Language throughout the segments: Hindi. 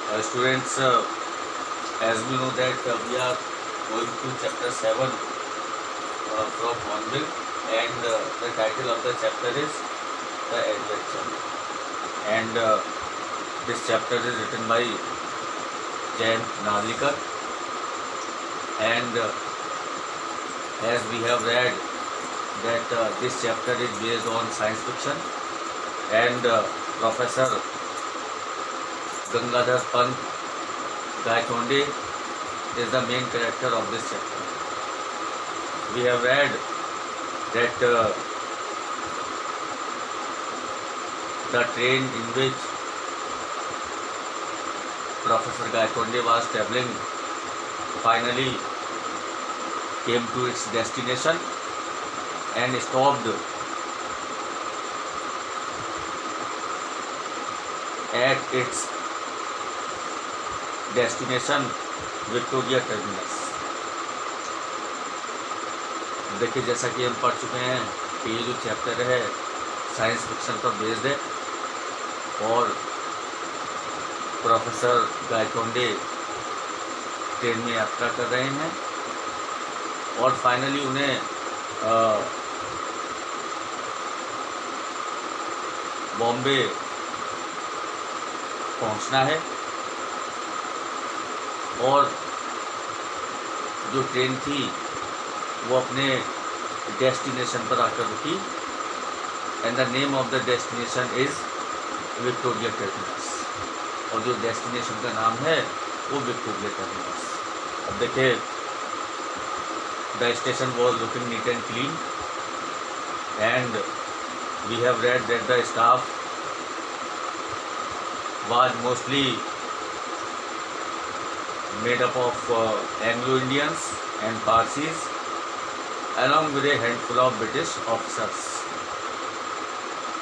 Students, as we know that we are going to chapter 7 from Hornbill, and the title of the chapter is The Adventure. And this chapter is written by Jayant Narlikar, and as we have read that this chapter is based on science fiction, and Professor Gangadhar Pant Gaitonde is the main character of this chapter. We have read that the train in which Professor Gaitonde was travelling finally came to its destination and stopped at its destination Victoria terminus. देखिए, जैसा कि हम पढ़ चुके हैं कि ये जो चैप्टर है साइंस फिक्शन पर बेस्ड है, और प्रोफेसर गायतोंडे ट्रेन में यात्रा कर रहे हैं और फाइनली उन्हें बॉम्बे पहुंचना है, और जो ट्रेन थी वो अपने डेस्टिनेशन पर आकर रुकी, and the name of the destination is Victoria terminus, और जो डेस्टिनेशन का नाम है वो विक्टोरिया टर्मिनस। अब देखिए, the station was looking neat and clean, and we have read that the staff was mostly made up of Anglo-Indians and Parsis, along with a handful of British officers.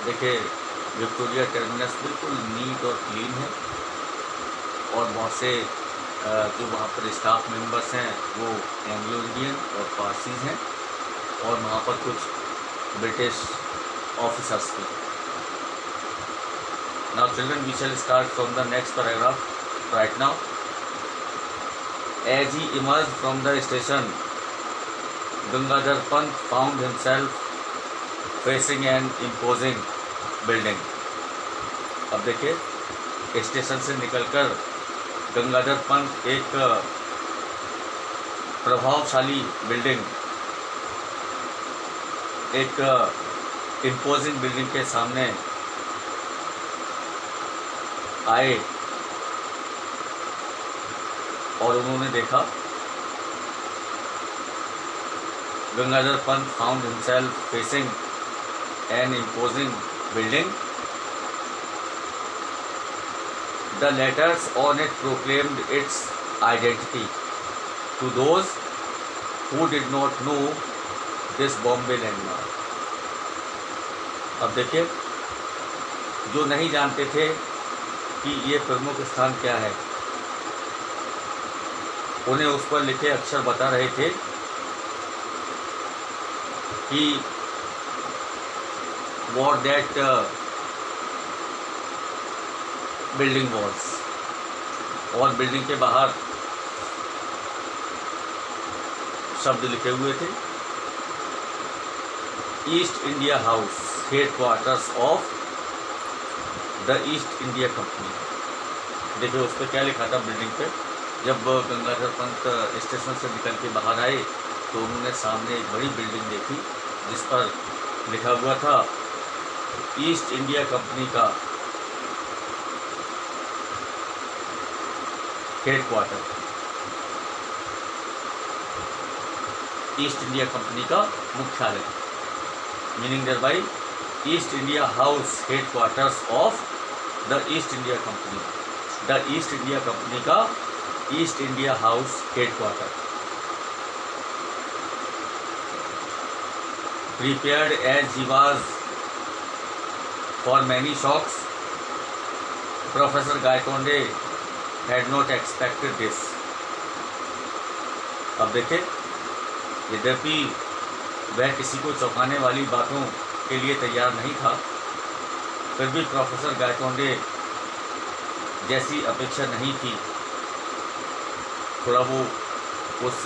देखिए, विक्टोरिया टर्मिनस बिल्कुल नीट और क्लीन है, और बहुत से जो वहाँ पर स्टाफ मेंबर्स हैं वो एंग्लो इंडियन और पारसीज हैं, और वहाँ पर कुछ ब्रिटिश ऑफिसर्स भी। Now children, we shall start from the next paragraph right now. As he emerged from the station, Gangadhar Pant found himself facing an imposing building. अब देखिए, स्टेशन से निकलकर गंगाधर पंत एक प्रभावशाली बिल्डिंग, एक इम्पोजिंग बिल्डिंग के सामने आए, और उन्होंने देखा Gangadhar Pant found himself facing an imposing building. The letters on it proclaimed its identity to those who did not know this Bombay landmark. अब देखिए, जो नहीं जानते थे कि ये प्रमुख स्थान क्या है, उन्हें उस पर लिखे अक्षर बता रहे थे कि what that बिल्डिंग वॉल्स, और बिल्डिंग के बाहर शब्द लिखे हुए थे, east India House, headquarters of the East India company. देखिए, उस पर क्या लिखा था बिल्डिंग पे। जब गंगाधर पंत स्टेशन से निकल के बाहर आए तो उन्होंने सामने एक बड़ी बिल्डिंग देखी जिस पर लिखा हुआ था ईस्ट इंडिया कंपनी का हेड क्वार्टर, ईस्ट इंडिया कंपनी का मुख्यालय, meaning thereby East India House, headquarters of the East India Company, the East India Company का East India House headquarter. Prepared as he was for many shocks, professor Gaitonde had not expected this. अब देखें, यद्यपि वह किसी को चौंकाने वाली बातों के लिए तैयार नहीं था, फिर भी प्रोफेसर गायतोंडे जैसी अपेक्षा नहीं थी, थोड़ा वो उस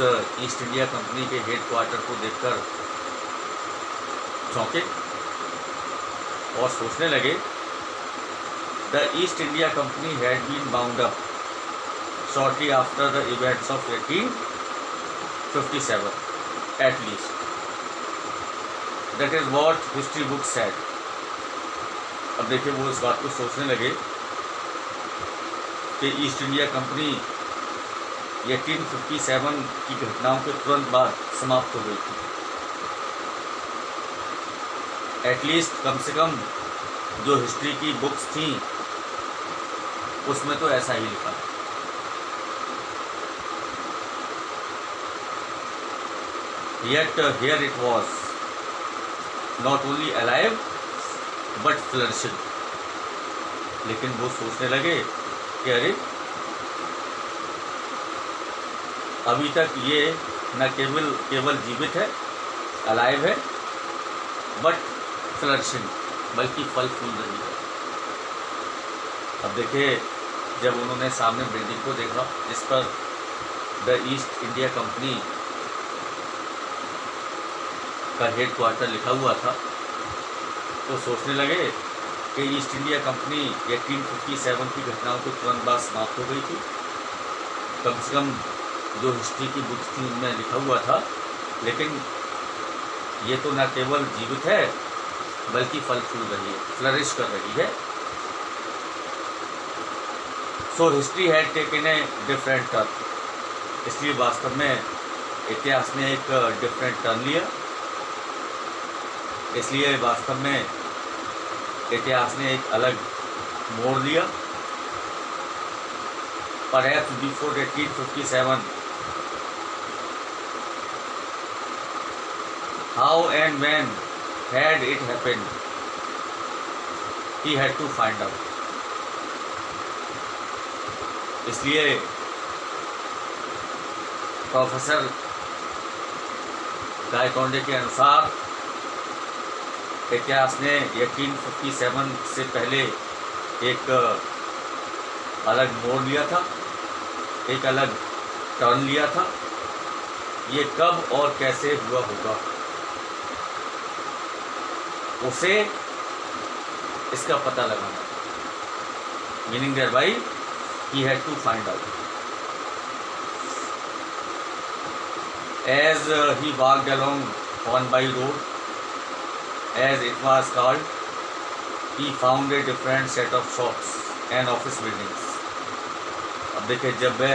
ईस्ट इंडिया कंपनी के हेड क्वार्टर को देखकर चौंके और सोचने लगे, the East India Company had been bound up shortly after the events of 1857 at least, that is what history book said. अब देखिए वो इस बात को सोचने लगे कि ईस्ट इंडिया कंपनी 1857 की घटनाओं के तुरंत बाद समाप्त हो गई थी। एटलीस्ट कम से कम जो हिस्ट्री की बुक्स थी उसमें तो ऐसा ही लिखा है। Yet here it was, not only alive but flourishing। लेकिन वो सोचने लगे कि अरे अभी तक ये न केवल जीवित है, अलाइव है, बट फ्लरिशिंग, बल्कि फल फूल रही है। अब देखिए जब उन्होंने सामने बिल्डिंग को देखा जिस पर द ईस्ट इंडिया कंपनी का हेड क्वार्टर लिखा हुआ था, तो सोचने लगे कि ईस्ट इंडिया कंपनी 1857 की घटनाओं के तुरंत बाद समाप्त हो गई थी। कम से कम जो हिस्ट्री की बुक्स थी उनमें लिखा हुआ था, लेकिन ये तो न केवल जीवित है बल्कि फल फूल रही है, फ्लरिश कर रही है। So history had taken a different turn, इसलिए वास्तव में इतिहास ने एक डिफरेंट टर्न लिया। इसलिए वास्तव में इतिहास ने एक अलग मोड़ लिया। Perhaps before 1857, how and when had it happened, he had to find out। इसलिए प्रोफेसर गायकवाड़ के अनुसार इतिहास ने 1857 से पहले एक अलग मोड़ लिया था, एक अलग टर्न लिया था। ये कब और कैसे हुआ होगा उसे इसका पता लगाना, मीनिंग देयर बाई he had to find out। As he walked along Hornby Road, as it was called, he found a different set of shops and office buildings। अब देखिए जब वह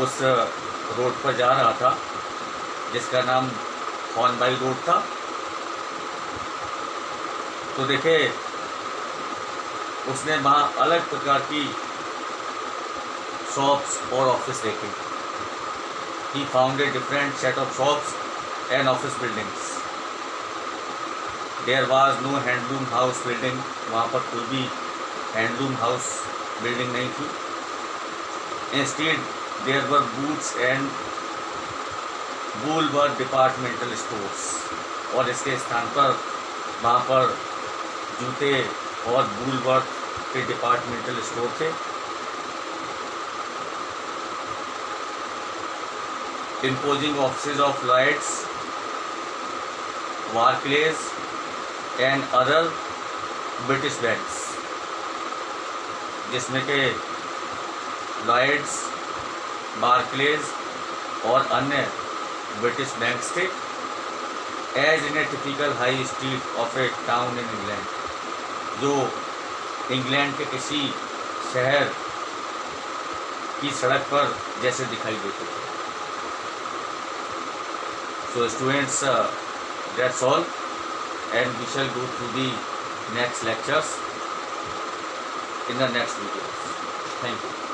उस रोड पर जा रहा था जिसका नाम हॉर्नबाई रोड था, तो देखे उसने वहाँ अलग प्रकार की शॉप्स और ऑफिस देखे। He found a different set of shops and office buildings। There was no handloom house building, वहाँ पर कोई भी हैंडलूम हाउस बिल्डिंग नहीं थी। Instead there were boots and woolworth departmental stores, और इसके स्थान पर वहाँ पर जूते और वूलवर्थ के डिपार्टमेंटल स्टोर थे। Imposing offices of Lloyds, Barclays and other British banks, जिसमें के लॉयड्स, बार्कलेज और अन्य ब्रिटिश बैंक्स थे। As in a typical high street of a town in England, जो इंग्लैंड के किसी शहर की सड़क पर जैसे दिखाई देते थे। So students, that's all, and we shall go through the next lectures in the next videos. Thank you.